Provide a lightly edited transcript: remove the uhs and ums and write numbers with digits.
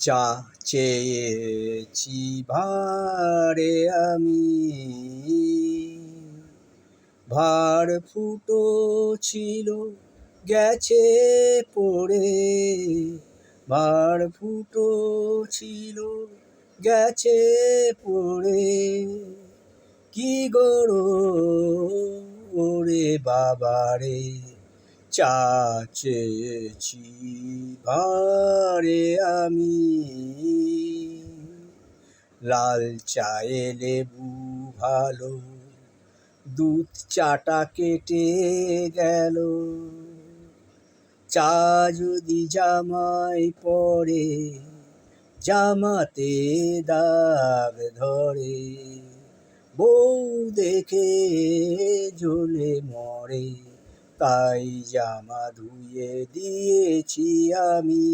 চা চেয়েছি ভারে আমি, ভার ফুটো ছিল গেছে পড়ে, ভার ফুটো ছিল গেছে পড়ে। কি গড়ো ওরে বাবারে, চা চেয়েছি ভারে আমি, লাল চায়ে লেবু ভালো, দুধ চাটা কেটে গেল। চা যদি জামাই পড়ে, জামাতে দাগ ধরে, বউ দেখে জ্বলে মরে, তাই জামা ধুয়ে দিয়েছি আমি।